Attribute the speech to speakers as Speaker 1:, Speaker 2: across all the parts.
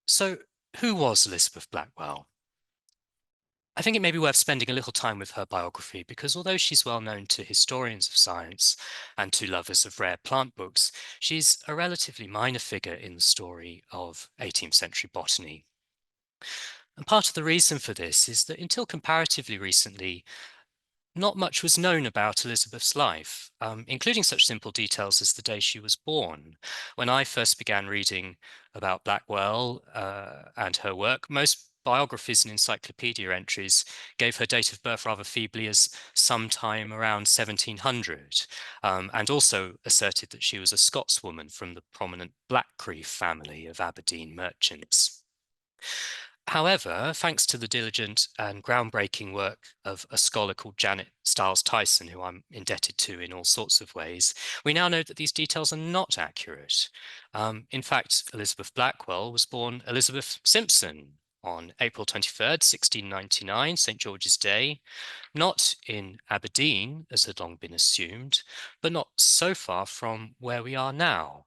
Speaker 1: So, who was Elizabeth Blackwell? I think it may be worth spending a little time with her biography because although she's well known to historians of science and to lovers of rare plant books, she's a relatively minor figure in the story of 18th century botany. And part of the reason for this is that until comparatively recently, not much was known about Elizabeth's life, including such simple details as the day she was born. When I first began reading about Blackwell and her work, most biographies and encyclopedia entries gave her date of birth rather feebly as sometime around 1700, and also asserted that she was a Scotswoman from the prominent Blackcree family of Aberdeen merchants. However, thanks to the diligent and groundbreaking work of a scholar called Janet Stiles Tyson, who I'm indebted to in all sorts of ways, we now know that these details are not accurate. In fact, Elizabeth Blackwell was born Elizabeth Simpson on April 23rd, 1699, St. George's Day, not in Aberdeen, as had long been assumed, but not so far from where we are now.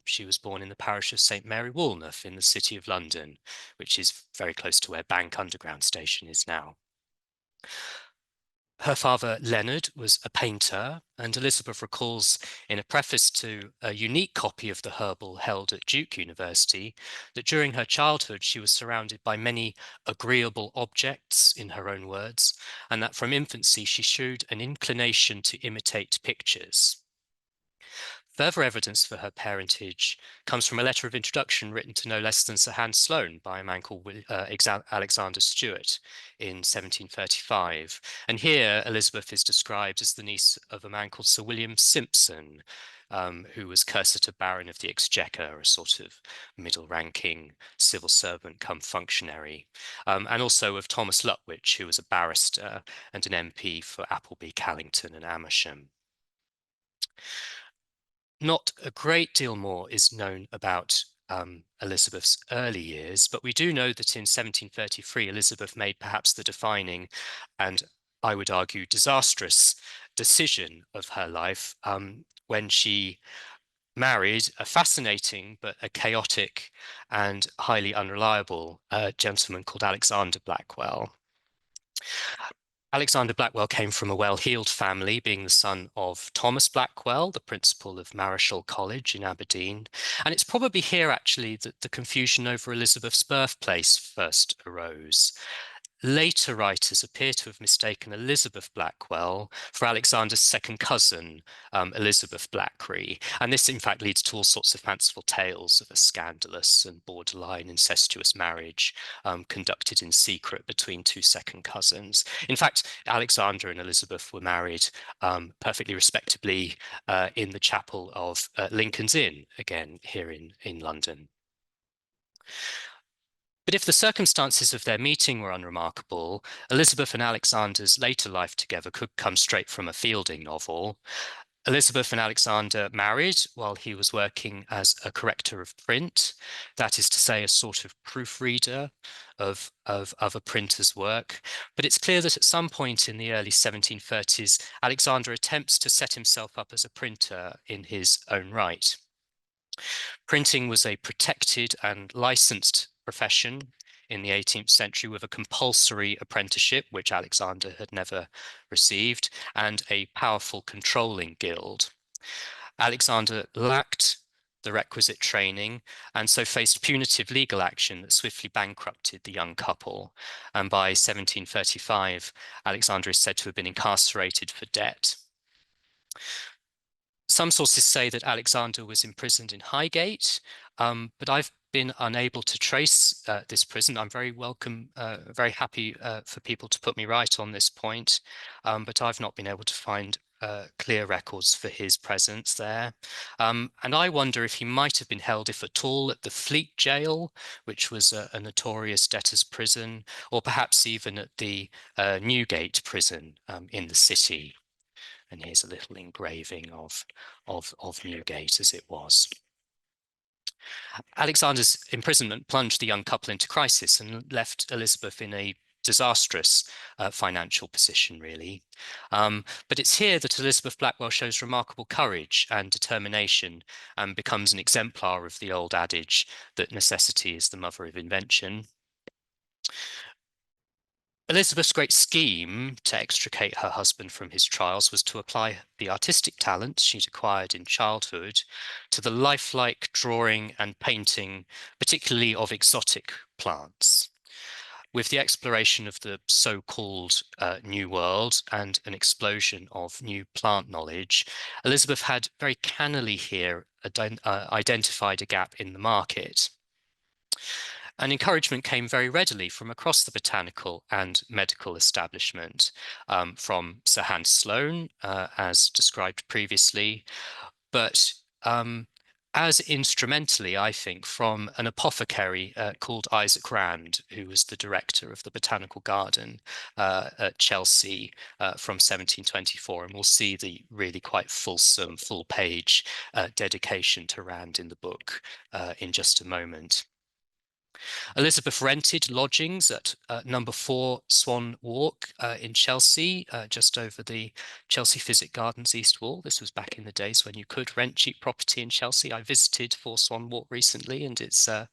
Speaker 1: She was born in the parish of St. Mary Woolnoth in the city of London, which is very close to where Bank Underground Station is now. Her father, Leonard, was a painter, and Elizabeth recalls in a preface to a unique copy of the Herbal held at Duke University that during her childhood she was surrounded by many agreeable objects, in her own words, and that from infancy she showed an inclination to imitate pictures. Further evidence for her parentage comes from a letter of introduction written to no less than Sir Hans Sloane by a man called Alexander Stewart in 1735. And here Elizabeth is described as the niece of a man called Sir William Simpson, who was Cursitor Baron of the Exchequer, a sort of middle-ranking civil servant come functionary, and also of Thomas Lutwich, who was a barrister and an MP for Appleby, Callington and Amersham. Not a great deal more is known about Elizabeth's early years, but we do know that in 1733, Elizabeth made perhaps the defining and, I would argue, disastrous decision of her life when she married a fascinating but a chaotic and highly unreliable gentleman called Alexander Blackwell. Alexander Blackwell came from a well-heeled family, being the son of Thomas Blackwell, the principal of Marischal College in Aberdeen. And it's probably here, actually, that the confusion over Elizabeth's birthplace first arose. Later writers appear to have mistaken Elizabeth Blackwell for Alexander's second cousin, Elizabeth Blackcree. And this, in fact, leads to all sorts of fanciful tales of a scandalous and borderline incestuous marriage conducted in secret between two second cousins. In fact, Alexander and Elizabeth were married perfectly respectably in the chapel of Lincoln's Inn, again, here in London. But if the circumstances of their meeting were unremarkable, Elizabeth and Alexander's later life together could come straight from a Fielding novel. Elizabeth and Alexander married while he was working as a corrector of print, that is to say, a sort of proofreader of a printer's work. But it's clear that at some point in the early 1730s, Alexander attempts to set himself up as a printer in his own right. Printing was a protected and licensed profession in the 18th century with a compulsory apprenticeship, which Alexander had never received, and a powerful controlling guild. Alexander lacked the requisite training and so faced punitive legal action that swiftly bankrupted the young couple. And by 1735, Alexander is said to have been incarcerated for debt. Some sources say that Alexander was imprisoned in Highgate, but I've been unable to trace this prison. I'm very happy for people to put me right on this point, but I've not been able to find clear records for his presence there. And I wonder if he might have been held, if at all, at the Fleet Jail, which was a notorious debtor's prison, or perhaps even at the Newgate prison in the city. And here's a little engraving of Newgate as it was. Alexander's imprisonment plunged the young couple into crisis and left Elizabeth in a disastrous financial position, really. But it's here that Elizabeth Blackwell shows remarkable courage and determination and becomes an exemplar of the old adage that necessity is the mother of invention. Elizabeth's great scheme to extricate her husband from his trials was to apply the artistic talents she'd acquired in childhood to the lifelike drawing and painting, particularly of exotic plants. With the exploration of the so-called New World and an explosion of new plant knowledge, Elizabeth had very cannily here identified a gap in the market. And encouragement came very readily from across the botanical and medical establishment, from Sir Hans Sloane, as described previously, but as instrumentally, I think, from an apothecary called Isaac Rand, who was the director of the Botanical Garden at Chelsea from 1724. And we'll see the really quite fulsome, full-page dedication to Rand in the book in just a moment. Elizabeth rented lodgings at number 4 Swan Walk in Chelsea, just over the Chelsea Physic Gardens east wall. This was back in the days when you could rent cheap property in Chelsea. I visited 4 Swan Walk recently, and it's a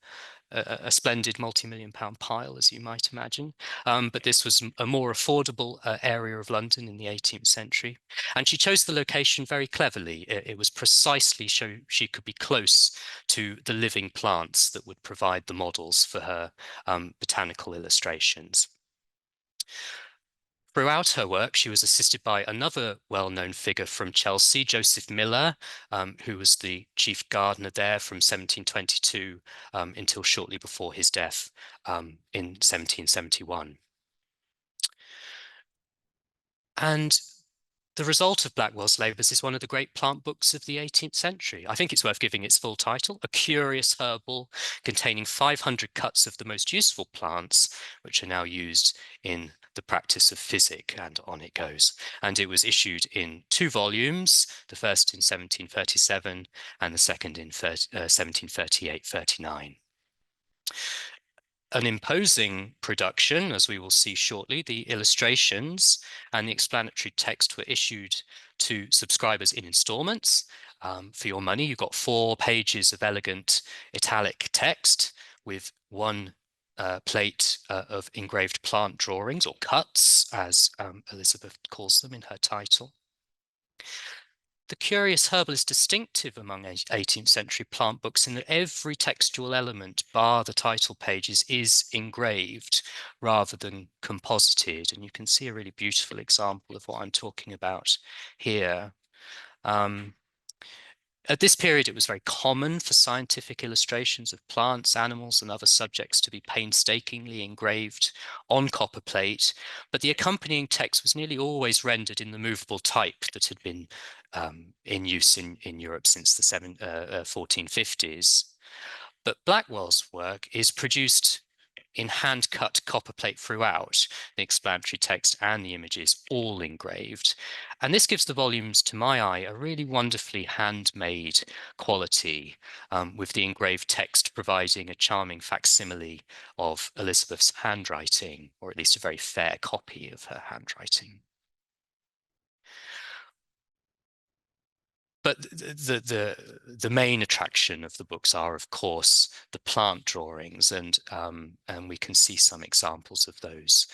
Speaker 1: splendid multi-million-pound pile, as you might imagine. But this was a more affordable area of London in the 18th century. And she chose the location very cleverly. It was precisely so she could be close to the living plants that would provide the models for her botanical illustrations. Throughout her work, she was assisted by another well-known figure from Chelsea, Joseph Miller, who was the chief gardener there from 1722 until shortly before his death in 1771. And the result of Blackwell's labours is one of the great plant books of the 18th century. I think it's worth giving its full title, A Curious Herbal, containing 500 cuts of the most useful plants, which are now used in the practice of physic, and on it goes. And it was issued in 2 volumes, the first in 1737 and the second in 1738-39. An imposing production, as we will see shortly. The illustrations and the explanatory text were issued to subscribers in installments. For your money, you got 4 pages of elegant italic text with 1 plate of engraved plant drawings, or cuts, as Elizabeth calls them in her title. The Curious Herbal is distinctive among 18th century plant books in that every textual element, bar the title pages, is engraved rather than composited. And you can see a really beautiful example of what I'm talking about here. At this period, it was very common for scientific illustrations of plants, animals, and other subjects to be painstakingly engraved on copper plate, but the accompanying text was nearly always rendered in the movable type that had been in use in Europe since the 1450s. But Blackwell's work is produced in hand-cut copper plate throughout, the explanatory text and the images all engraved. And this gives the volumes, to my eye, a really wonderfully handmade quality, with the engraved text providing a charming facsimile of Elizabeth's handwriting, or at least a very fair copy of her handwriting. But the main attraction of the books are, of course, the plant drawings, and we can see some examples of those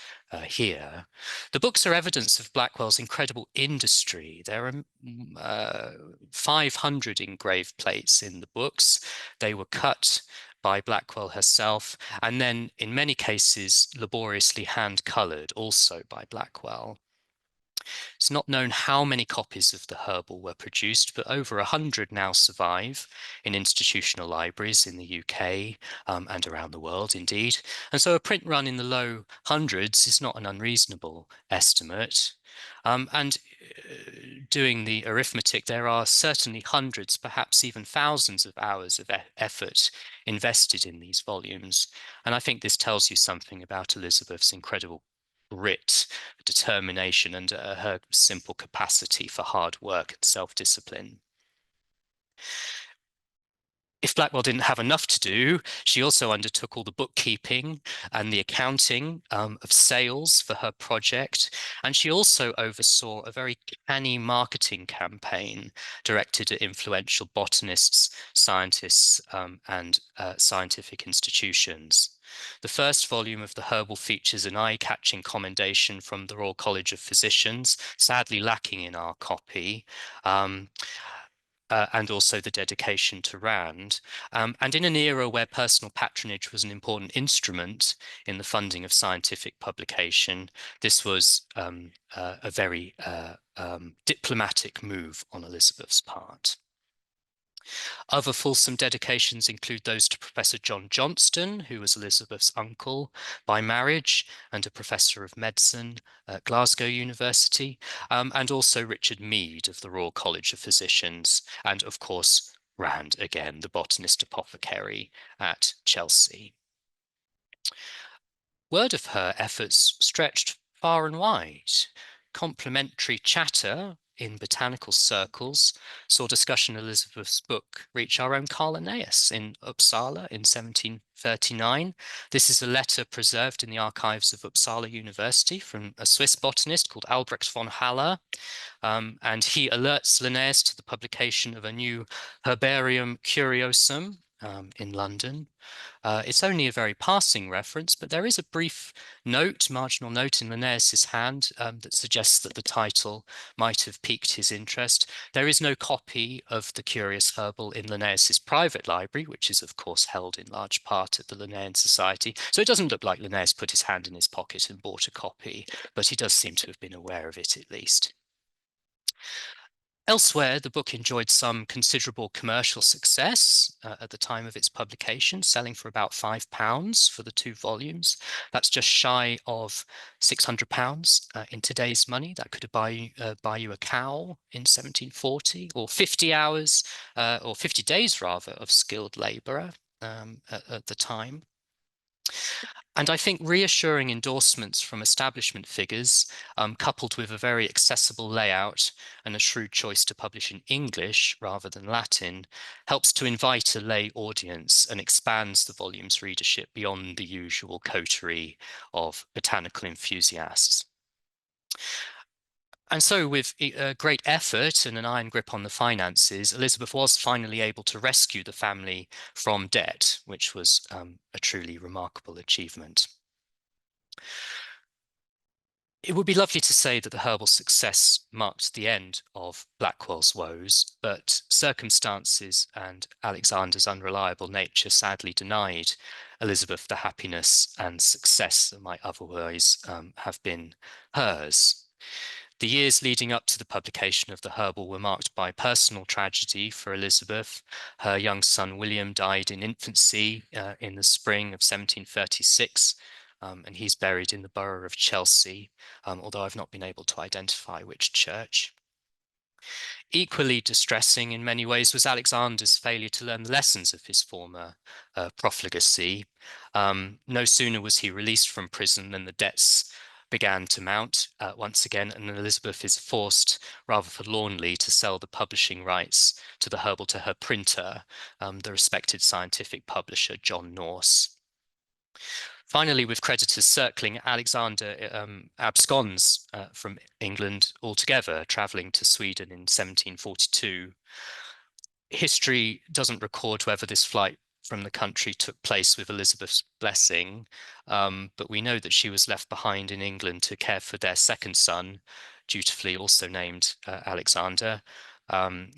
Speaker 1: here. The books are evidence of Blackwell's incredible industry. There are 500 engraved plates in the books. They were cut by Blackwell herself, and then in many cases laboriously hand-coloured also by Blackwell. It's not known how many copies of the Herbal were produced, but over 100 now survive in institutional libraries in the UK and around the world, indeed. And so a print run in the low hundreds is not an unreasonable estimate. Doing the arithmetic, there are certainly hundreds, perhaps even thousands of hours of effort invested in these volumes. And I think this tells you something about Elizabeth's incredible grit, determination, and her simple capacity for hard work and self-discipline. If if Blackwell didn't have enough to do, she also undertook all the bookkeeping and the accounting of sales for her project. And she also oversaw a very canny marketing campaign directed at influential botanists, scientists, and scientific institutions. The first volume of the Herbal features an eye-catching commendation from the Royal College of Physicians, sadly lacking in our copy. And also the dedication to Rand. And in an era where personal patronage was an important instrument in the funding of scientific publication, this was a very diplomatic move on Elizabeth's part. Other fulsome dedications include those to Professor John Johnston, who was Elizabeth's uncle by marriage and a professor of medicine at Glasgow University, and also Richard Mead of the Royal College of Physicians, and of course, Rand again, the botanist apothecary at Chelsea. Word of her efforts stretched far and wide. Complimentary chatter in botanical circles saw discussion of Elizabeth's book reach our own Carl Linnaeus in Uppsala in 1739. This is a letter preserved in the archives of Uppsala University from a Swiss botanist called Albrecht von Haller, and he alerts Linnaeus to the publication of a new Herbarium Curiosum in London. It's only a very passing reference, but there is a brief note, marginal note in Linnaeus's hand that suggests that the title might have piqued his interest. There is no copy of the Curious Herbal in Linnaeus's private library, which is of course held in large part at the Linnean Society. So it doesn't look like Linnaeus put his hand in his pocket and bought a copy, but he does seem to have been aware of it at least. Elsewhere, the book enjoyed some considerable commercial success at the time of its publication, selling for about £5 for the 2 volumes. That's just shy of £600 in today's money. That could buy you a cow in 1740, or 50 hours, or 50 days rather, of skilled labourer at the time. And I think reassuring endorsements from establishment figures, coupled with a very accessible layout and a shrewd choice to publish in English rather than Latin, helps to invite a lay audience and expands the volume's readership beyond the usual coterie of botanical enthusiasts. And so with great effort and an iron grip on the finances, Elizabeth was finally able to rescue the family from debt, which was a truly remarkable achievement. It would be lovely to say that the herbal success marked the end of Blackwell's woes, but circumstances and Alexander's unreliable nature sadly denied Elizabeth the happiness and success that might otherwise have been hers. The years leading up to the publication of the Herbal were marked by personal tragedy for Elizabeth. Her young son William died in infancy in the spring of 1736, and he's buried in the borough of Chelsea, although I've not been able to identify which church. Equally distressing in many ways was Alexander's failure to learn the lessons of his former profligacy. No sooner was he released from prison than the debts began to mount once again, and Elizabeth is forced, rather forlornly, to sell the publishing rights to the Herbal to her printer, the respected scientific publisher John Norse. Finally, with creditors circling, Alexander absconds from England altogether, travelling to Sweden in 1742. History doesn't record whether this flight from the country took place with Elizabeth's blessing, but we know that she was left behind in England to care for their second son, dutifully also named Alexander,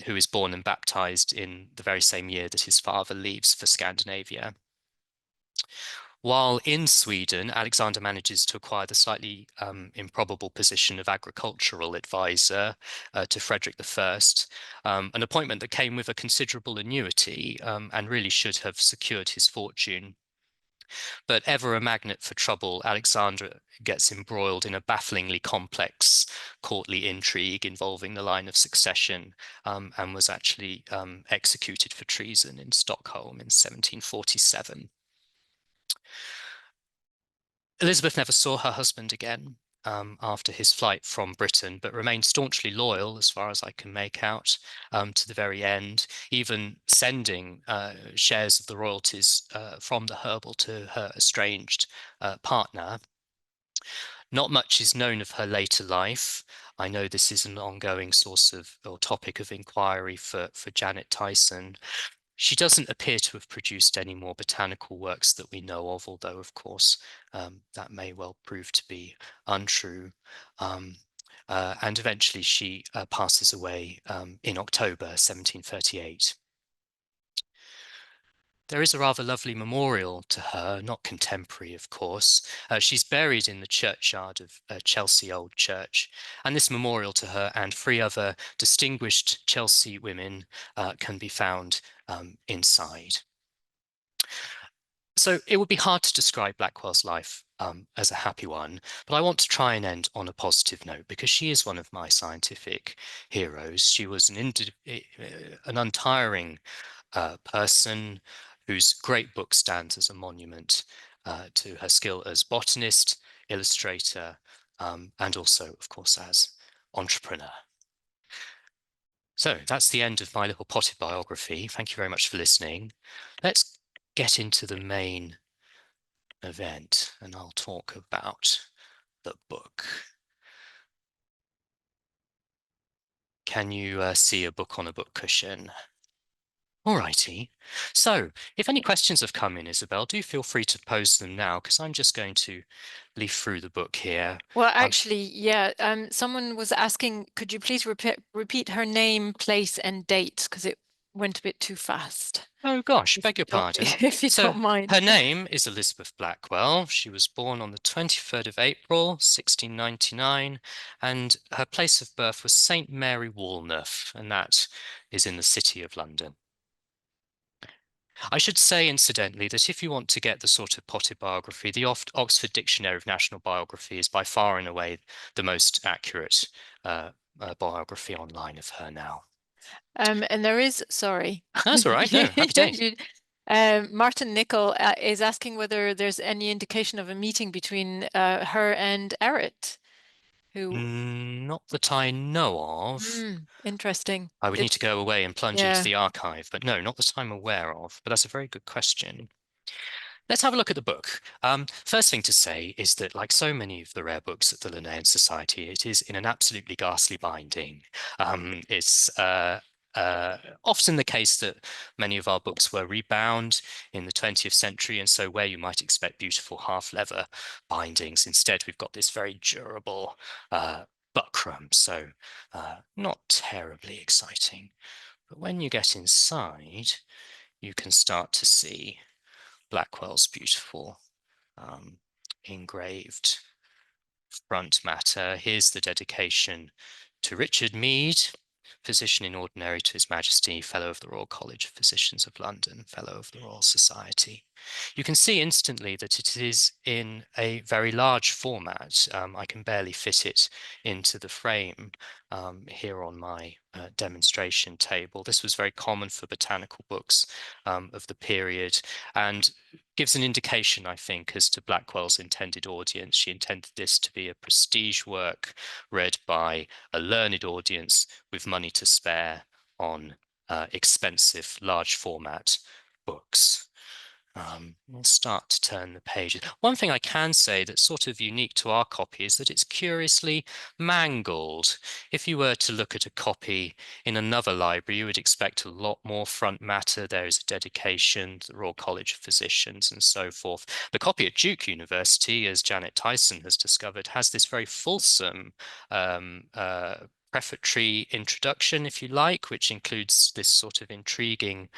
Speaker 1: who is born and baptized in the very same year that his father leaves for Scandinavia. While in Sweden, Alexander manages to acquire the slightly improbable position of agricultural advisor to Frederick I, an appointment that came with a considerable annuity and really should have secured his fortune. But ever a magnet for trouble, Alexander gets embroiled in a bafflingly complex courtly intrigue involving the line of succession and was actually executed for treason in Stockholm in 1747. Elizabeth never saw her husband again after his flight from Britain, but remained staunchly loyal, as far as I can make out, to the very end, even sending shares of the royalties from the herbal to her estranged partner. Not much is known of her later life. I know this is an ongoing source of or topic of inquiry for Janet Tyson. She doesn't appear to have produced any more botanical works that we know of, although, of course, that may well prove to be untrue. And eventually she passes away in October 1738. There is a rather lovely memorial to her, not contemporary, of course. She's buried in the churchyard of Chelsea Old Church, and this memorial to her and 3 other distinguished Chelsea women can be found inside. So it would be hard to describe Blackwell's life as a happy one, but I want to try and end on a positive note because she is one of my scientific heroes. She was an untiring person whose great book stands as a monument to her skill as botanist, illustrator, and also, of course, as entrepreneur. So that's the end of my little potted biography. Thank you very much for listening. Let's get into the main event, and I'll talk about the book. Can you see a book on a book cushion? All righty. So if any questions have come in, Isabel, do feel free to pose them now, because I'm just going to leaf through the book here.
Speaker 2: Well, actually, yeah, someone was asking, could you please repeat her name, place, and date, because it went a bit too fast.
Speaker 1: Oh gosh, beg your pardon.
Speaker 2: If you
Speaker 1: So
Speaker 2: don't mind.
Speaker 1: her name is Elizabeth Blackwell. She was born on the 23rd of April, 1699, and her place of birth was St. Mary Woolnough, and that is in the City of London. I should say, incidentally, that if you want to get the sort of potted biography, the Oxford Dictionary of National Biography is by far and away the most accurate biography online of her now.
Speaker 2: And there is, sorry.
Speaker 1: That's all right. No, happy days.
Speaker 2: Martin Nicol is asking whether there's any indication of a meeting between her and Eret, who...
Speaker 1: Not that I know of.
Speaker 2: Interesting.
Speaker 1: I would need to go away and plunge into
Speaker 2: Yeah.
Speaker 1: the archive, but no, not that I'm aware of. But that's a very good question. Let's have a look at the book. First thing to say is that, like so many of the rare books at the Linnean Society, it is in an absolutely ghastly binding. It's often the case that many of our books were rebound in the 20th century, and so where you might expect beautiful half-leather bindings, instead we've got this very durable buckram, so not terribly exciting. But when you get inside, you can start to see Blackwell's beautiful engraved front matter. Here's the dedication to Richard Mead, Physician in Ordinary to His Majesty, Fellow of the Royal College of Physicians of London, Fellow of the Royal Society. You can see instantly that it is in a very large format. I can barely fit it into the frame here on my demonstration table. This was very common for botanical books of the period, and gives an indication, I think, as to Blackwell's intended audience. She intended this to be a prestige work read by a learned audience with money to spare on expensive, large format books. We'll start to turn the pages. One thing I can say that's sort of unique to our copy is that it's curiously mangled. If you were to look at a copy in another library, you would expect a lot more front matter. There is a dedication to the Royal College of Physicians and so forth. The copy at Duke University, as Janet Tyson has discovered, has this very fulsome prefatory introduction, if you like, which includes this sort of intriguing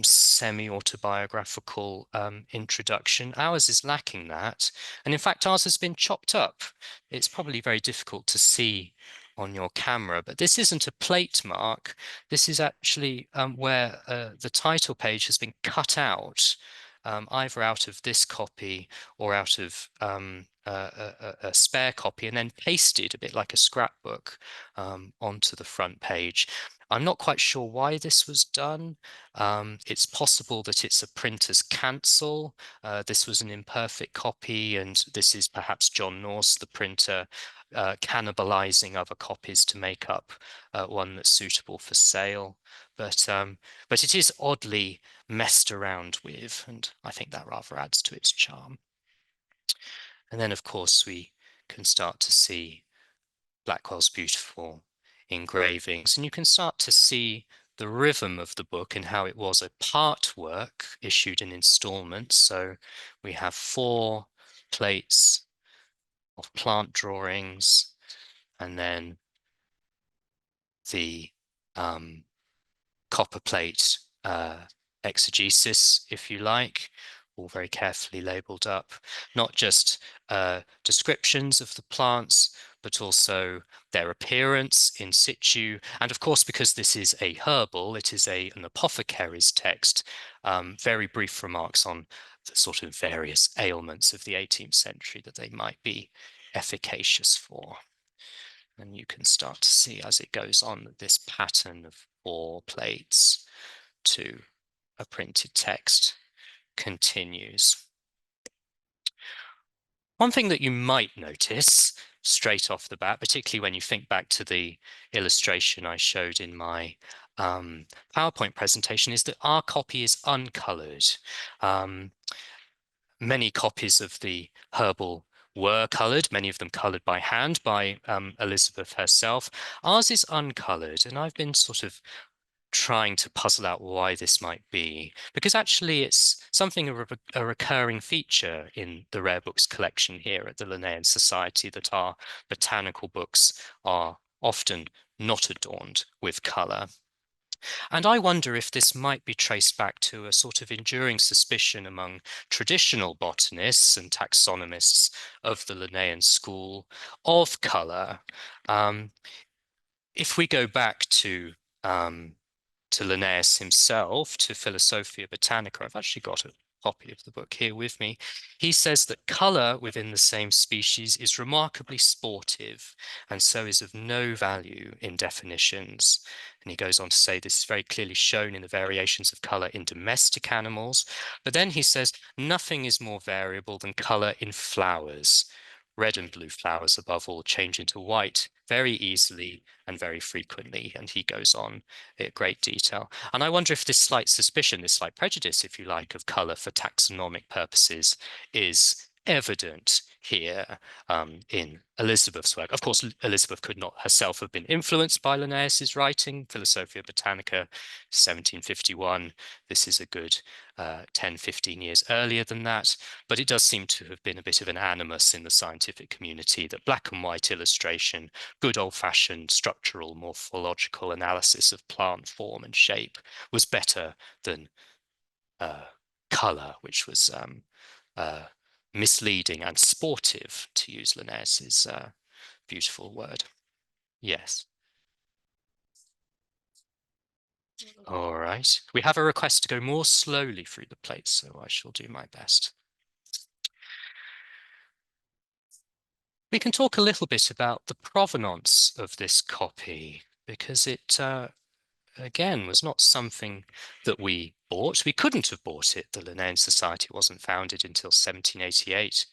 Speaker 1: semi-autobiographical introduction. Ours is lacking that, and in fact ours has been chopped up. It's probably very difficult to see on your camera, but this isn't a plate mark. This is actually where the title page has been cut out, either out of this copy or out of a spare copy, and then pasted a bit like a scrapbook onto the front page. I'm not quite sure why this was done. It's possible that it's a printer's cancel. This was an imperfect copy, and this is perhaps John Norse, the printer, cannibalizing other copies to make up one that's suitable for sale. but it is oddly messed around with, and I think that rather adds to its charm. And then, of course, we can start to see Blackwell's beautiful engravings, and you can start to see the rhythm of the book and how it was a part work issued in installments. So we have 4 plates of plant drawings, and then the copper plate exegesis, if you like, all very carefully labeled up, not just descriptions of the plants, but also their appearance in situ. And of course, because this is a herbal, it is an apothecary's text, very brief remarks on the sort of various ailments of the 18th century that they might be efficacious for. And you can start to see as it goes on that this pattern of 4 plates to a printed text continues. One thing that you might notice straight off the bat, particularly when you think back to the illustration I showed in my PowerPoint presentation, is that our copy is uncolored. Many copies of the herbal were coloured, many of them coloured by hand by Elizabeth herself. Ours is uncoloured, and I've been sort of trying to puzzle out why this might be, because actually it's something of a recurring feature in the rare books collection here at the Linnean Society, that our botanical books are often not adorned with colour. And I wonder if this might be traced back to a sort of enduring suspicion among traditional botanists and taxonomists of the Linnaean school of colour. If we go back to Linnaeus himself, to Philosophia Botanica, I've actually got a copy of the book here with me. He says that colour within the same species is remarkably sportive, and so is of no value in definitions. And he goes on to say this is very clearly shown in the variations of colour in domestic animals. But then he says nothing is more variable than colour in flowers. Red and blue flowers, above all, change into white very easily and very frequently. And he goes on in great detail. And I wonder if this slight suspicion, this slight prejudice, if you like, of colour for taxonomic purposes is evident here in Elizabeth's work. Of course, Elizabeth could not herself have been influenced by Linnaeus's writing. Philosophia Botanica, 1751. This is a good 10, 15 years earlier than that. But it does seem to have been a bit of an animus in the scientific community that black and white illustration, good old-fashioned structural morphological analysis of plant form and shape was better than colour, which was misleading and sportive, to use Linnaeus's beautiful word. Yes. All right. We have a request to go more slowly through the plates, so I shall do my best. We can talk a little bit about the provenance of this copy, because it, again, was not something that we bought. We couldn't have bought it. The Linnean Society wasn't founded until 1788.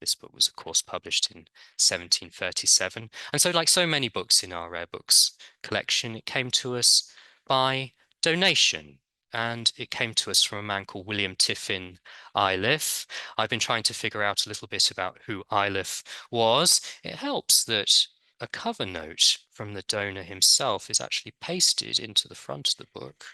Speaker 1: This book was, of course, published in 1737. And so, like so many books in our rare books collection, it came to us by donation. And it came to us from a man called William Tiffin Iliff. I've been trying to figure out a little bit about who Iliff was. It helps that a cover note from the donor himself is actually pasted into the front of the book.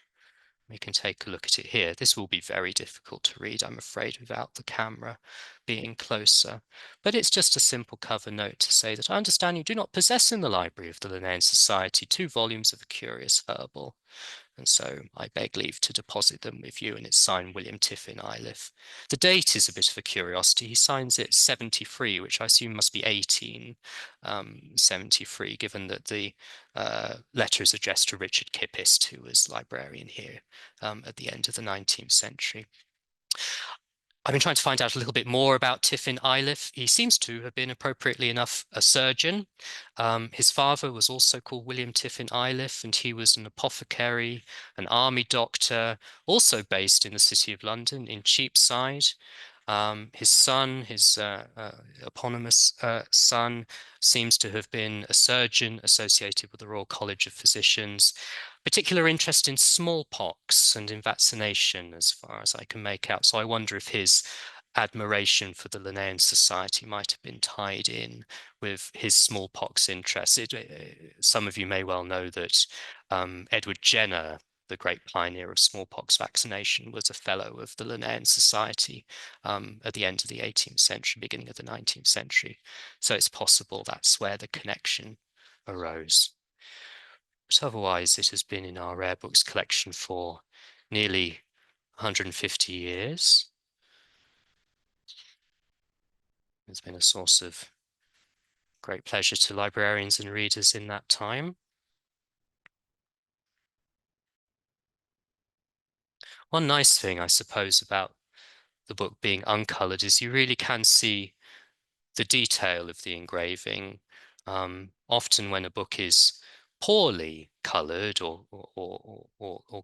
Speaker 1: We can take a look at it here. This will be very difficult to read, I'm afraid, without the camera being closer. But it's just a simple cover note to say that I understand you do not possess in the library of the Linnean Society 2 volumes of a Curious Herbal. And so I beg leave to deposit them with you, and it's signed William Tiffin Iliff. The date is a bit of a curiosity. He signs it 73, which I assume must be 1873, given that the letter is addressed to Richard Kippist, who was librarian here at the end of the 19th century. I've been trying to find out a little bit more about Tiffin Iliff. He seems to have been, appropriately enough, a surgeon. His father was also called William Tiffin Iliff, and he was an apothecary, an army doctor, also based in the City of London in Cheapside. His son, his eponymous son, seems to have been a surgeon associated with the Royal College of Physicians. particular interest in smallpox and in vaccination, as far as I can make out. So I wonder if his admiration for the Linnean Society might have been tied in with his smallpox interest. Some of you may well know that Edward Jenner, the great pioneer of smallpox vaccination, was a fellow of the Linnean Society at the end of the 18th century, beginning of the 19th century. So it's possible that's where the connection arose. But otherwise, it has been in our rare books collection for nearly 150 years. It's been a source of great pleasure to librarians and readers in that time. One nice thing, I suppose, about the book being uncoloured is you really can see the detail of the engraving. Often when a book is poorly coloured or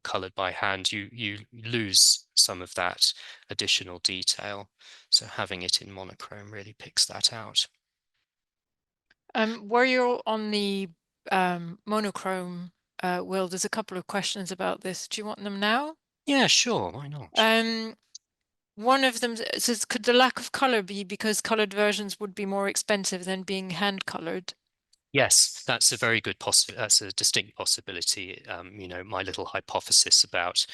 Speaker 1: coloured by hand, you lose some of that additional detail. So having it in monochrome really picks that out.
Speaker 2: Were you on the monochrome, Will? There's a couple of questions about this. Do you want them now?
Speaker 1: Yeah, sure, why not?
Speaker 2: One of them says, could the lack of color be because colored versions would be more expensive than being hand colored?
Speaker 1: Yes, that's a very good that's a distinct possibility. My little hypothesis about,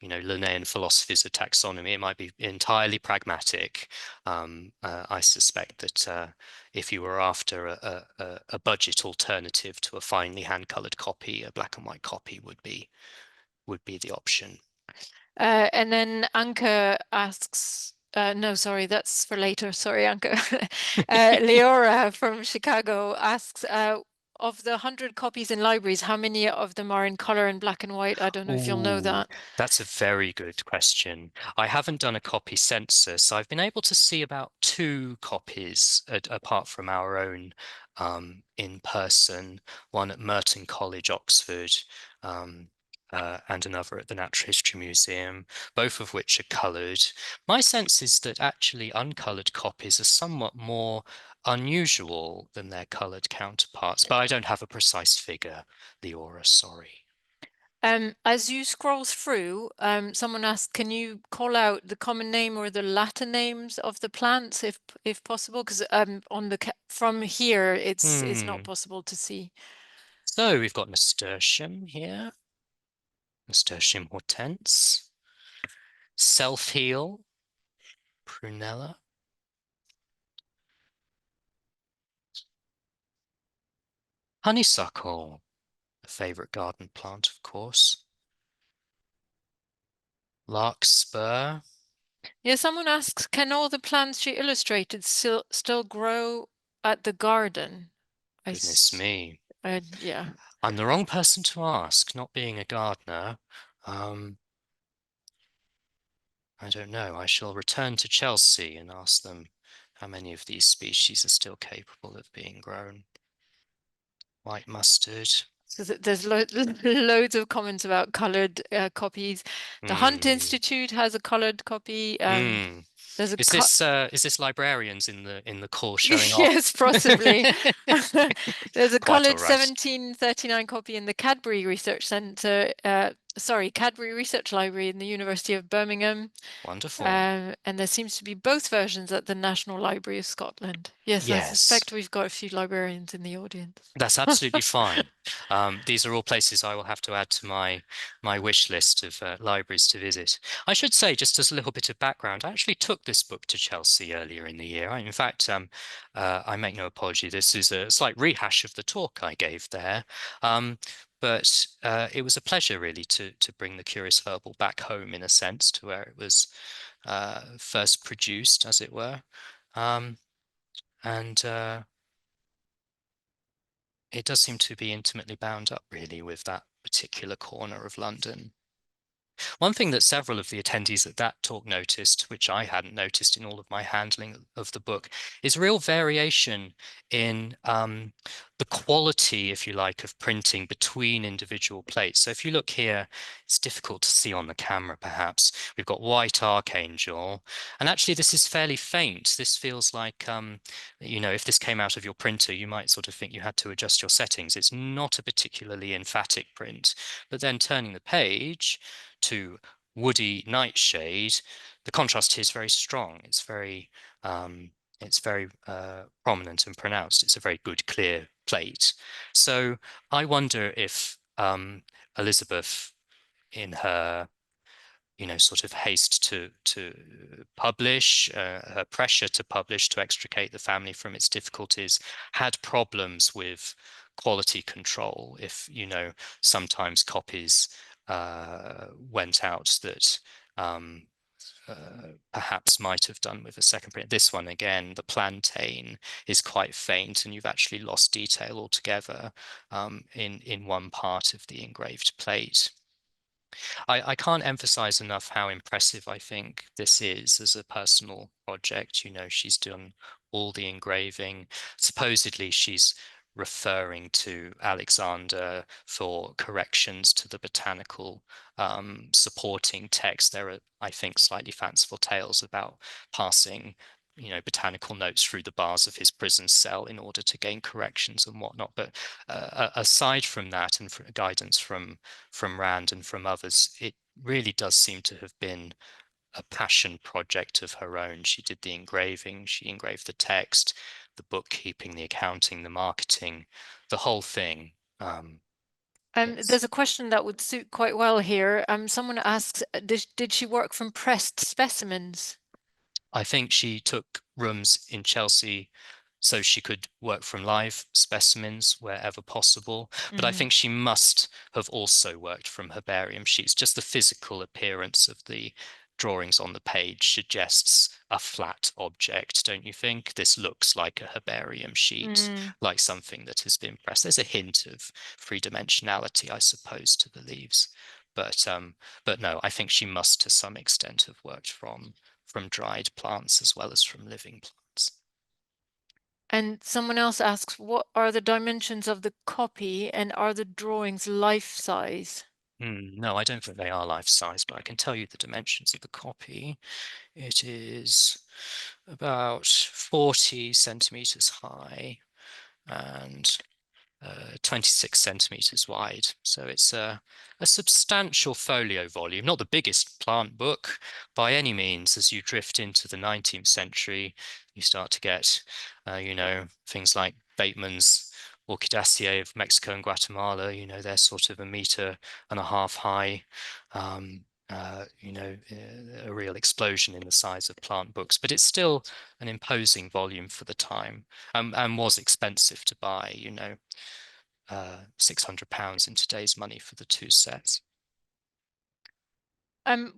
Speaker 1: Linnaean philosophies of taxonomy, it might be entirely pragmatic. I suspect that if you were after a budget alternative to a finely hand-colored copy, a black and white copy would be the option.
Speaker 2: And then Anka asks, no, sorry, that's for later. Sorry, Anka. Leora from Chicago asks, of the 100 copies in libraries, how many of them are in color and black and white? I don't know if you'll know
Speaker 1: Ooh,
Speaker 2: that.
Speaker 1: that's a very good question. I haven't done a copy census. I've been able to see about 2 copies apart from our own in person, one at Merton College, Oxford, and another at the Natural History Museum, both of which are coloured. My sense is that actually uncoloured copies are somewhat more unusual than their coloured counterparts, but I don't have a precise figure, Leora, sorry.
Speaker 2: As you scroll through, someone asked, can you call out the common name or the Latin names of the plants if possible? Because on the from here it's not possible to see.
Speaker 1: So we've got nasturtium here, nasturtium hortense, self-heal, prunella, honeysuckle, a favorite garden plant, of course, larkspur,
Speaker 2: Yeah, someone asks, can all the plants she illustrated still grow at the garden?
Speaker 1: goodness me.
Speaker 2: Yeah.
Speaker 1: I'm the wrong person to ask, not being a gardener. Um, I don't know. I shall return to Chelsea and ask them how many of these species are still capable of being grown. White mustard.
Speaker 2: So there's loads of comments about colored copies. The Hunt
Speaker 1: Hmm.
Speaker 2: Institute has a colored copy.
Speaker 1: Hmm.
Speaker 2: There's a
Speaker 1: Is this librarians in the call showing off?
Speaker 2: yes, possibly. There's a
Speaker 1: Quite all
Speaker 2: colored
Speaker 1: right.
Speaker 2: 1739 copy in the Cadbury Research Centre, sorry, Cadbury Research Library in the University of Birmingham.
Speaker 1: Wonderful.
Speaker 2: And there seems to be both versions at the National Library of Scotland. Yes, I
Speaker 1: Yes.
Speaker 2: suspect we've got a few librarians in the audience.
Speaker 1: That's absolutely fine. These are all places I will have to add to my wish list of libraries to visit. I should say, just as a little bit of background, I actually took this book to Chelsea earlier in the year. In fact, I make no apology. This is a slight rehash of the talk I gave there. But it was a pleasure, really, to bring the Curious Herbal back home, in a sense, to where it was first produced, as it were. And it does seem to be intimately bound up, really, with that particular corner of London. One thing that several of the attendees at that talk noticed, which I hadn't noticed in all of my handling of the book, is real variation in the quality, if you like, of printing between individual plates. So if you look here, it's difficult to see on the camera, perhaps. We've got white archangel, and actually this is fairly faint. This feels like, if this came out of your printer, you might sort of think you had to adjust your settings. It's not a particularly emphatic print. But then turning the page to woody nightshade, the contrast here is very strong. It's very prominent and pronounced. It's a very good, clear plate. So I wonder if Elizabeth, in her, sort of haste to publish, her pressure to publish to extricate the family from its difficulties, had problems with quality control. If, sometimes copies went out that perhaps might have done with a second print. This one, again, the plantain is quite faint, and you've actually lost detail altogether in one part of the engraved plate. I can't emphasize enough how impressive I think this is as a personal project. She's done all the engraving. Supposedly, she's referring to Alexander for corrections to the botanical supporting text. There are, I think, slightly fanciful tales about passing botanical notes through the bars of his prison cell in order to gain corrections and whatnot. But aside from that, and for guidance from Rand and from others, it really does seem to have been a passion project of her own. She did the engraving, she engraved the text, the bookkeeping, the accounting, the marketing, the whole thing.
Speaker 2: There's a question that would suit quite well here. Someone asks, did she work from pressed specimens?
Speaker 1: I think she took rooms in Chelsea so she could work from live specimens wherever possible. But I think she must have also worked from herbarium sheets. Just the physical appearance of the drawings on the page suggests a flat object, don't you think? This looks like a herbarium sheet, like something that has been pressed. There's a hint of three-dimensionality, I suppose, to the leaves. But no, I think she must to some extent have worked from dried plants as well as from living plants.
Speaker 2: And someone else asks, what are the dimensions of the copy and are the drawings life size?
Speaker 1: No, I don't think they are life size, but I can tell you the dimensions of the copy. It is about 40 centimeters high and 26 centimeters wide. So it's a substantial folio volume, not the biggest plant book by any means. As you drift into the 19th century, you start to get, things like Bateman's Orchidaceae of Mexico and Guatemala. They're sort of 1.5 meters high. A real explosion in the size of plant books, but it's still an imposing volume for the time, and was expensive to buy. £600 in today's money for the two sets.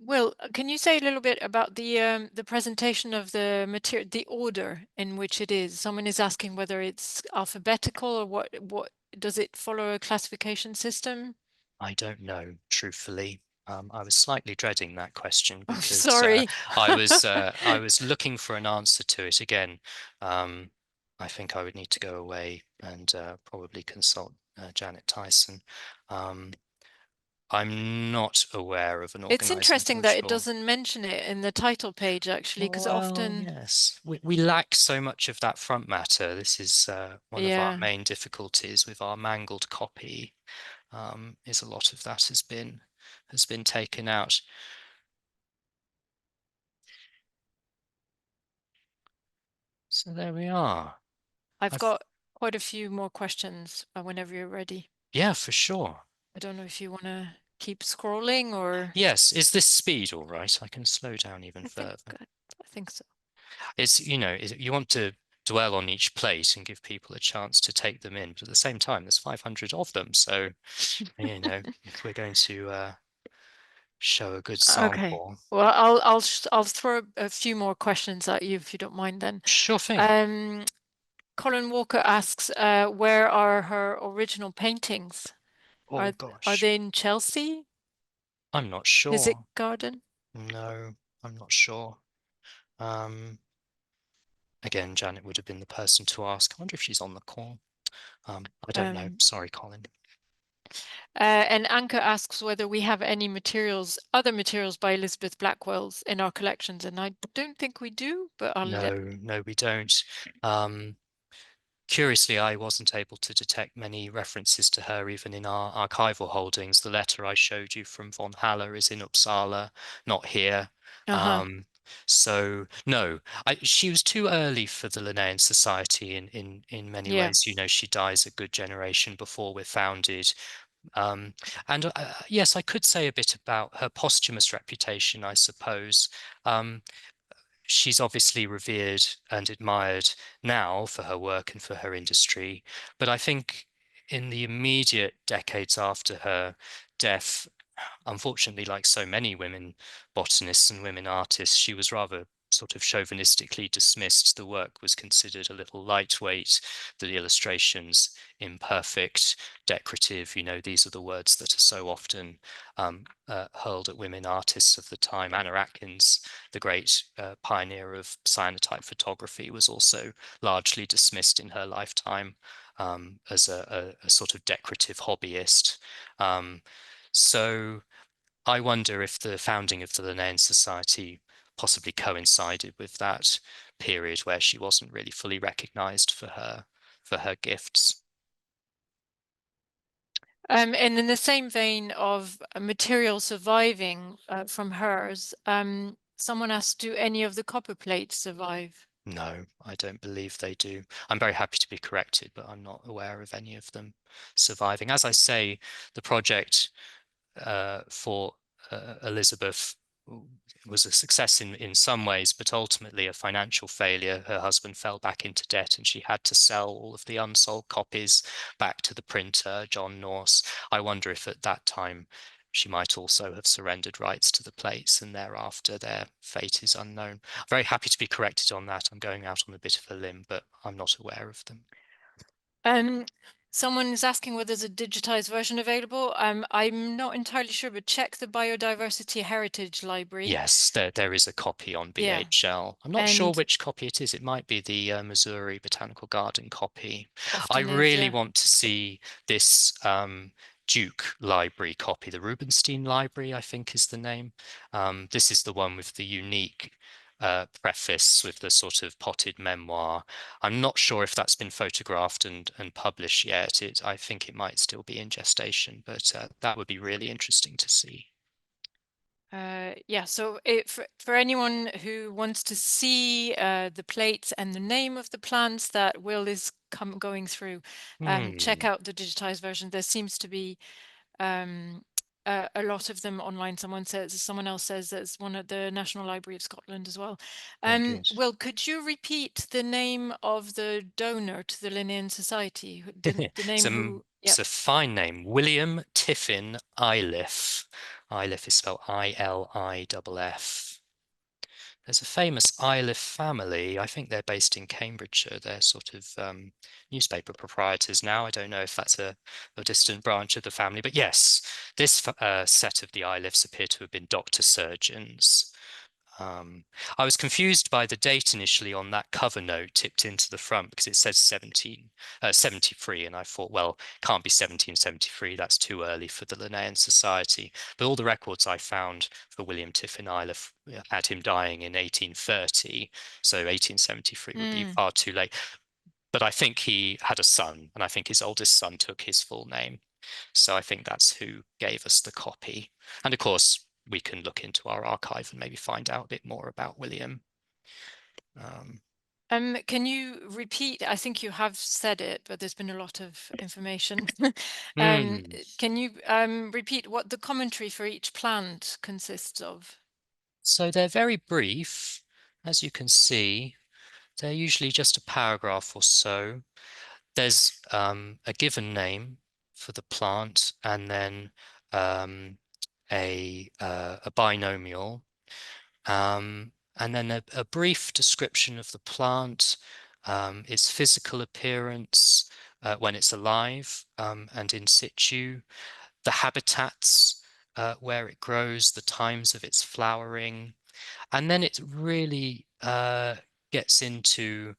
Speaker 2: Will, can you say a little bit about the presentation of the material, the order in which it is? Someone is asking whether it's alphabetical or what does it follow a classification system?
Speaker 1: I don't know, truthfully. I was slightly dreading that question
Speaker 2: I'm
Speaker 1: because
Speaker 2: sorry.
Speaker 1: I was looking for an answer to it again. I think I would need to go away and probably consult Janet Tyson. Um, I'm not aware of an
Speaker 2: It's
Speaker 1: organizing
Speaker 2: interesting that it
Speaker 1: brochure.
Speaker 2: doesn't mention it in the title page, actually, because
Speaker 1: Well,
Speaker 2: often,
Speaker 1: yes, we lack so much of that front matter. This is one of our
Speaker 2: yeah.
Speaker 1: main difficulties with our mangled copy. Is a lot of that has been taken out. So there we are.
Speaker 2: I've
Speaker 1: I've,
Speaker 2: got quite a few more questions whenever you're ready.
Speaker 1: yeah, for sure.
Speaker 2: I don't know if you want to keep scrolling or
Speaker 1: Yes, is this speed all right? I can slow down even
Speaker 2: I think
Speaker 1: further.
Speaker 2: I think so.
Speaker 1: It's, you want to dwell on each plate and give people a chance to take them in, but at the same time, there's 500 of them. So, if we're going to show a good
Speaker 2: Okay.
Speaker 1: sample.
Speaker 2: Well, I'll throw a few more questions at you if you don't mind then.
Speaker 1: Sure thing.
Speaker 2: Um, Colin Walker asks, where are her original paintings?
Speaker 1: Oh
Speaker 2: Are
Speaker 1: gosh,
Speaker 2: they in Chelsea?
Speaker 1: I'm not
Speaker 2: Physic
Speaker 1: sure.
Speaker 2: Garden?
Speaker 1: No, I'm not sure. Again, Janet would have been the person to ask. I wonder if she's on the call. I don't know.
Speaker 2: Um,
Speaker 1: Sorry, Colin.
Speaker 2: and Anka asks whether we have any materials, other materials by Elizabeth Blackwell's in our collections, and I don't think we do, but I'll let.
Speaker 1: No, we don't. Um, Curiously, I wasn't able to detect many references to her even in our archival holdings. The letter I showed you from von Haller is in Uppsala, not here.
Speaker 2: Uh-huh.
Speaker 1: Um, so no, she was too early for the Linnean Society in many
Speaker 2: Yeah.
Speaker 1: ways. You know, she dies a good generation before we're founded. Um, and yes, I could say a bit about her posthumous reputation, I suppose. Um, she's obviously revered and admired now for her work and for her industry. But I think in the immediate decades after her death, unfortunately, like so many women botanists and women artists, she was rather sort of chauvinistically dismissed. The work was considered a little lightweight, the illustrations imperfect, decorative. You know, these are the words that are so often hurled at women artists of the time. Anna Atkins, the great pioneer of cyanotype photography, was also largely dismissed in her lifetime as a sort of decorative hobbyist. Um, so I wonder if the founding of the Linnean Society possibly coincided with that period where she wasn't really fully recognized for her gifts.
Speaker 2: And in the same vein of material surviving from hers, someone asked, do any of the copper plates survive?
Speaker 1: No, I don't believe they do. I'm very happy to be corrected, but I'm not aware of any of them surviving. As I say, the project for Elizabeth was a success in some ways, but ultimately a financial failure. Her husband fell back into debt and she had to sell all of the unsold copies back to the printer, John Norse. I wonder if at that time she might also have surrendered rights to the plates and thereafter their fate is unknown. I'm very happy to be corrected on that. I'm going out on a bit of a limb, but I'm not aware of them.
Speaker 2: Um, Someone is asking whether there's a digitized version available. I'm not entirely sure, but check the Biodiversity Heritage Library.
Speaker 1: Yes, there is a copy on
Speaker 2: Yeah,
Speaker 1: BHL. I'm not sure
Speaker 2: and
Speaker 1: which copy it is. It might be the Missouri Botanical Garden copy. I
Speaker 2: often is,
Speaker 1: really
Speaker 2: yeah.
Speaker 1: want to see this Duke Library copy. The Rubenstein Library, I think, is the name. This is the one with the unique preface with the sort of potted memoir. I'm not sure if that's been photographed and published yet. I think it might still be in gestation, but that would be really interesting to see.
Speaker 2: Yeah, so for anyone who wants to see the plates and the name of the plants that Will is going through, check
Speaker 1: Hmm,
Speaker 2: out the digitized version. There seems to be um, a lot of them online. Someone else says there's one at the National Library of Scotland as well.
Speaker 1: very good.
Speaker 2: Will, could you repeat the name of the donor to the Linnean Society? The
Speaker 1: It's
Speaker 2: name
Speaker 1: a,
Speaker 2: who?
Speaker 1: it's
Speaker 2: Yep.
Speaker 1: a fine name. William Tiffin Iliff. Iliff is spelled Iliff. There's a famous Iliff family. I think they're based in Cambridgeshire. They're sort of newspaper proprietors now. I don't know if that's a distant branch of the family, but yes, this set of the Iliffs appear to have been doctor surgeons. Um, I was confused by the date initially on that cover note tipped into the front because it says 73, and I thought, well, can't be 1773. That's too early for the Linnean Society. But all the records I found for William Tiffin Iliff had him dying in 1830, so 1873 would be
Speaker 2: Mm.
Speaker 1: far too late. But I think he had a son, and I think his oldest son took his full name. So I think that's who gave us the copy. And of course, we can look into our archive and maybe find out a bit more about William. Um,
Speaker 2: Can you repeat? I think you have said it, but there's been a lot of information. Um,
Speaker 1: hmm.
Speaker 2: can you repeat what the commentary for each plant consists of?
Speaker 1: So they're very brief, as you can see. They're usually just a paragraph or so. There's a given name for the plant and then um, a binomial. And then a brief description of the plant, its physical appearance when it's alive and in situ, the habitats where it grows, the times of its flowering, and then it really gets into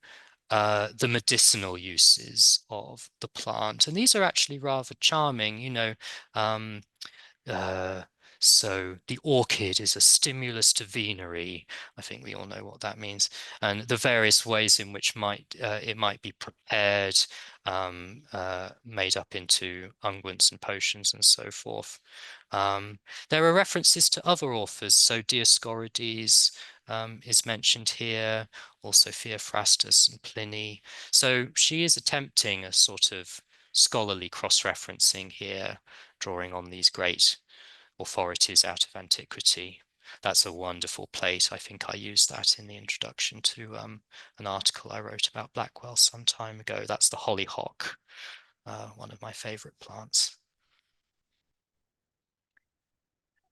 Speaker 1: the medicinal uses of the plant. And these are actually rather charming, um, uh, so the orchid is a stimulus to venery. I think we all know what that means, and the various ways in which it might be prepared, made up into unguents and potions and so forth. There are references to other authors, so Dioscorides is mentioned here, also Theophrastus and Pliny. So she is attempting a sort of scholarly cross-referencing here, drawing on these great authorities out of antiquity. That's a wonderful plate. I think I used that in the introduction to an article I wrote about Blackwell some time ago. That's the hollyhock, one of my favorite plants.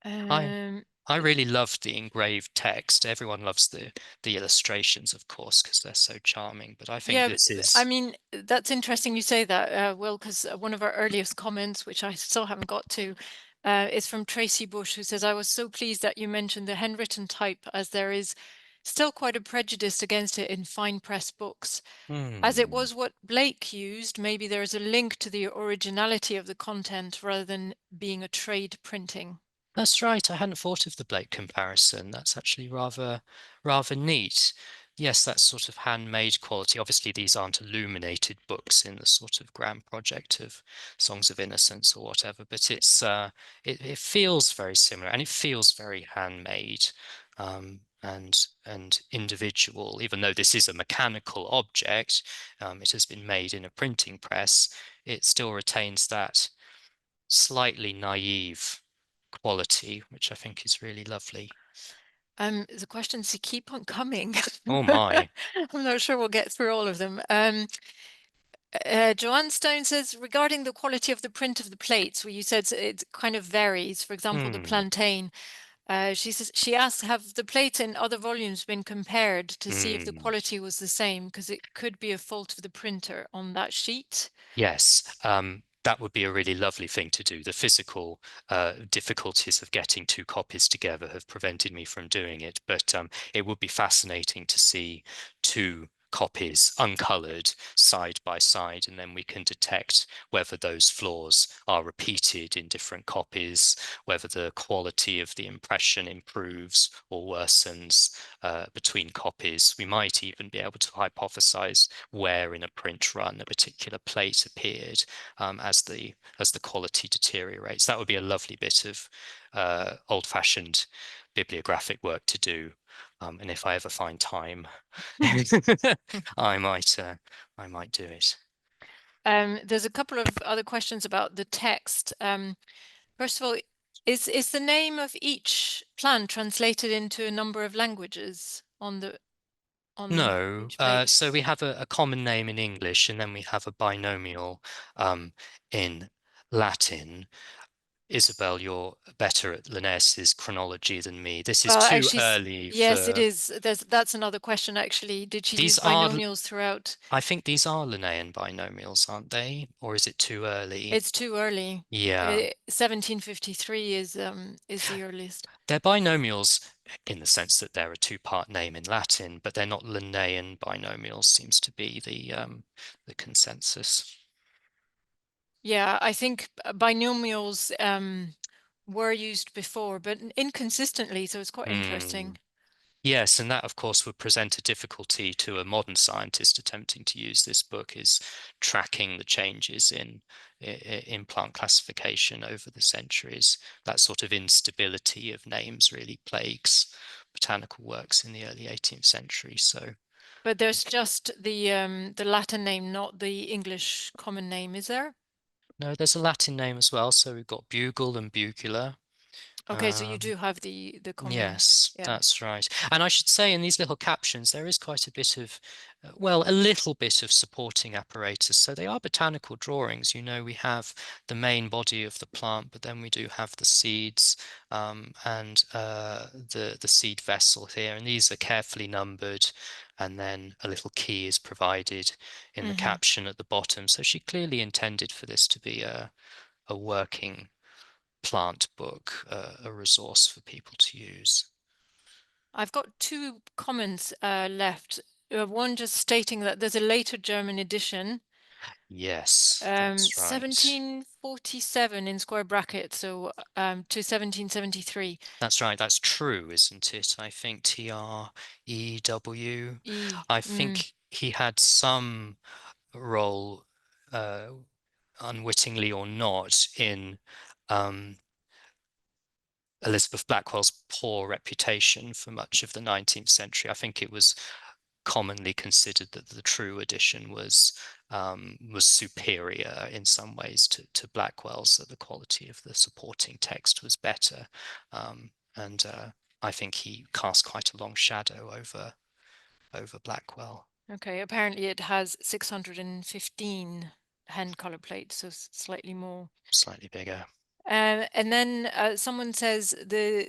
Speaker 1: I
Speaker 2: Um,
Speaker 1: I really loved the engraved text. Everyone loves the illustrations, of course, because they're so charming. But I think
Speaker 2: yeah,
Speaker 1: this
Speaker 2: I
Speaker 1: is
Speaker 2: mean, that's interesting you say that, Will, because one of our earliest comments, which I still haven't got to, is from Tracy Bush, who says, I was so pleased that you mentioned the handwritten type, as there is still quite a prejudice against it in fine press books. As it
Speaker 1: hmm.
Speaker 2: was what Blake used, maybe there is a link to the originality of the content rather than being a trade printing.
Speaker 1: That's right. I hadn't thought of the Blake comparison. That's actually rather neat. Yes, that's sort of handmade quality. Obviously, these aren't illuminated books in the sort of grand project of Songs of Innocence or whatever, but it feels very similar and it feels very handmade, and individual. Even though this is a mechanical object, it has been made in a printing press. It still retains that slightly naive quality, which I think is really lovely.
Speaker 2: The questions keep on coming.
Speaker 1: Oh my.
Speaker 2: I'm not sure we'll get through all of them. Joanne Stone says, regarding the quality of the print of the plates, where you said it kind of varies, for example, the
Speaker 1: Hmm.
Speaker 2: plantain, she says, she asks, have the plates in other volumes been compared to see if the
Speaker 1: Hmm.
Speaker 2: quality was the same? Because it could be a fault of the printer on that sheet.
Speaker 1: Yes, that would be a really lovely thing to do. The physical difficulties of getting two copies together have prevented me from doing it, but it would be fascinating to see two copies uncolored side by side, and then we can detect whether those flaws are repeated in different copies, whether the quality of the impression improves or worsens between copies. We might even be able to hypothesize where in a print run a particular plate appeared, as the quality deteriorates. That would be a lovely bit of old-fashioned bibliographic work to do. And if I ever find time, I might I might do it.
Speaker 2: There's a couple of other questions about the text. First of all, is the name of each plant translated into a number of languages on
Speaker 1: No,
Speaker 2: each plate?
Speaker 1: so we have a common name in English, and then we have a binomial in Latin. Isabel, you're better at Linnaeus's chronology than me. This is
Speaker 2: Well,
Speaker 1: too
Speaker 2: actually,
Speaker 1: early
Speaker 2: yes, it
Speaker 1: for
Speaker 2: is. That's another question, actually. Did she use
Speaker 1: these are.
Speaker 2: binomials throughout?
Speaker 1: I think these are Linnaean binomials, aren't they? Or is it too early?
Speaker 2: It's too early.
Speaker 1: Yeah,
Speaker 2: 1753 is the earliest.
Speaker 1: they're binomials in the sense that they're a two-part name in Latin, but they're not Linnaean binomials, seems to be the consensus.
Speaker 2: Yeah, I think binomials were used before, but inconsistently, so it's quite
Speaker 1: Hmm.
Speaker 2: interesting.
Speaker 1: Yes, and that, of course, would present a difficulty to a modern scientist attempting to use this book, is tracking the changes in plant classification over the centuries. That sort of instability of names really plagues botanical works in the early 18th century. So,
Speaker 2: But there's just the Latin name, not the English common name, is there?
Speaker 1: no, there's a Latin name as well. So we've got bugle and bugula.
Speaker 2: Okay, so you
Speaker 1: Um,
Speaker 2: do have the common,
Speaker 1: Yes,
Speaker 2: yeah.
Speaker 1: that's right. And I should say in these little captions, there is quite a bit of, well, a little bit of supporting apparatus. So they are botanical drawings. We have the main body of the plant, but then we do have the seeds, and the seed vessel here. And these are carefully numbered. And then a little key is provided in the
Speaker 2: Hmm.
Speaker 1: caption at the bottom. So she clearly intended for this to be a working plant book, a resource for people to use.
Speaker 2: I've got two comments left. one just stating that there's a later German edition,
Speaker 1: Yes, that's right.
Speaker 2: 1747 in square brackets, so to 1773.
Speaker 1: That's right. That's true, isn't it? I think TREW.
Speaker 2: E.
Speaker 1: I think he had some role, uh, unwittingly or not, in um, Elizabeth Blackwell's poor reputation for much of the 19th century. I think it was commonly considered that the true edition was superior in some ways to Blackwell's, that the quality of the supporting text was better, and I think he cast quite a long shadow over Blackwell.
Speaker 2: Okay, apparently it has 615 hand color plates, so slightly more.
Speaker 1: Slightly bigger.
Speaker 2: And then someone says the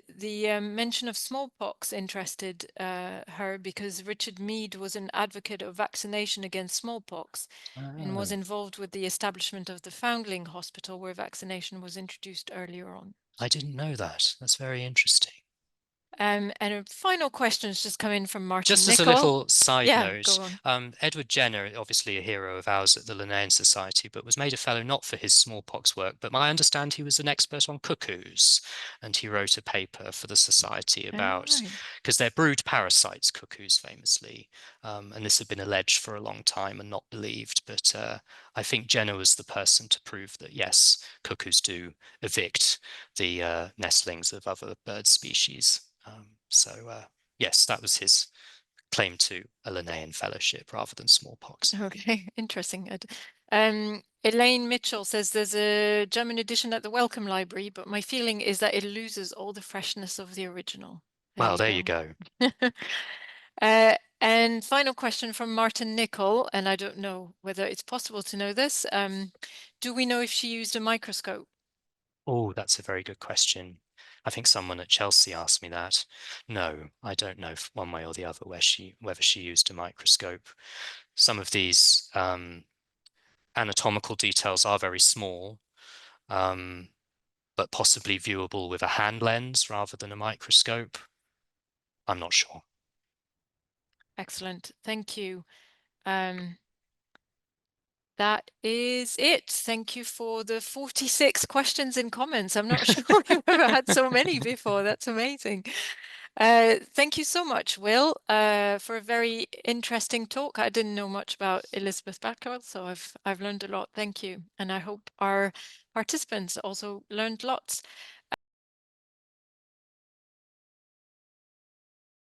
Speaker 2: mention of smallpox interested her because Richard Mead was an advocate of vaccination against smallpox and was
Speaker 1: Oh,
Speaker 2: involved with the establishment of the Foundling Hospital, where vaccination was introduced earlier on.
Speaker 1: I didn't know that. That's very interesting.
Speaker 2: And a final question has just come in from Martin
Speaker 1: Just as a
Speaker 2: Nicol.
Speaker 1: little side
Speaker 2: Yeah,
Speaker 1: note,
Speaker 2: go on.
Speaker 1: Edward Jenner, obviously a hero of ours at the Linnean Society, but was made a fellow not for his smallpox work, but I understand he was an expert on cuckoos, and he wrote a paper for the Society
Speaker 2: All
Speaker 1: about,
Speaker 2: right.
Speaker 1: because they're brood parasites, cuckoos famously, and this had been alleged for a long time and not believed, but I think Jenner was the person to prove that yes, cuckoos do evict the nestlings of other bird species. Yes, that was his claim to a Linnaean fellowship rather than smallpox.
Speaker 2: Okay, interesting. Elaine Mitchell says there's a German edition at the Wellcome Library, but my feeling is that it loses all the freshness of the original. There
Speaker 1: Well,
Speaker 2: you
Speaker 1: there you
Speaker 2: go.
Speaker 1: go.
Speaker 2: And final question from Martin Nicol, and I don't know whether it's possible to know this. Do we know if she used a microscope?
Speaker 1: Oh, that's a very good question. I think someone at Chelsea asked me that. No, I don't know one way or the other whether she used a microscope. Some of these anatomical details are very small, um, but possibly viewable with a hand lens rather than a microscope. I'm not sure.
Speaker 2: Excellent. Thank you. That is it. Thank you for the 46 questions and comments. I'm not sure we've ever had so many before. That's amazing. Thank you so much, Will, for a very interesting talk. I didn't know much about Elizabeth Blackwell, so I've learned a lot. Thank you. And I hope our participants also learned lots.